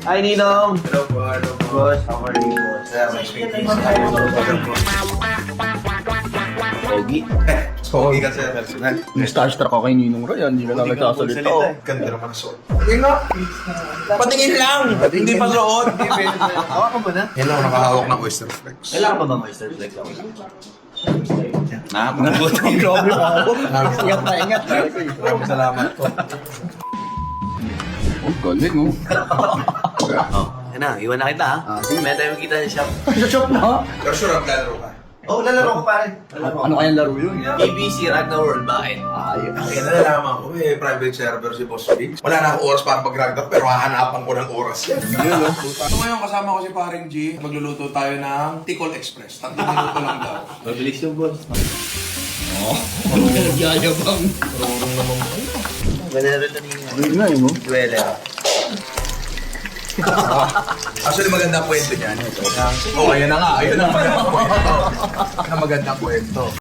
Hi, Ninong! Hello po, hello po. Boss, how are you, boss? Nice meeting you. Hello po. Pogi. Pogi ka sir. Personal. Starstruck ako kay Ninong Roy, hindi ka lang nagsasalita. Ganda naman ang suot. Hindi nga. Patingin lang. Hindi pa suot. Hawakan mo na. Yan lang ako nakahawak ng oyster flex. Kailangan pa ba Oyster Flex ako? Nakakabuti. Grabe ako. Ingat na ingat. Maraming salamat po. Oh, galing oh. Yan na, iwan na kita ha. Sige, may tayo magkita sa shop. Sa shop na. Pero sure, ang lalaro ka. Oh, lalaro ko pare. Ano kayang laro yun? ABC Ragnar World, bakit? Ayos. Kaya nalalaman ko, may private server si Boss Biggs. Wala na akong oras para mag-ragdock, pero hahanapan ko ng oras yan. Yun oh. So ngayon kasama ko si Paring G, magluluto tayo ng Ticol Express. 3 minuto lang daw. Mabilis yung boss. Yayabang. Ganda na rin kanina. Yun na yun oh. Dweller. Actually, magandang kwento niyan. Oh, ayan na nga. Ayan ang magandang kwento. Ang magandang kwento.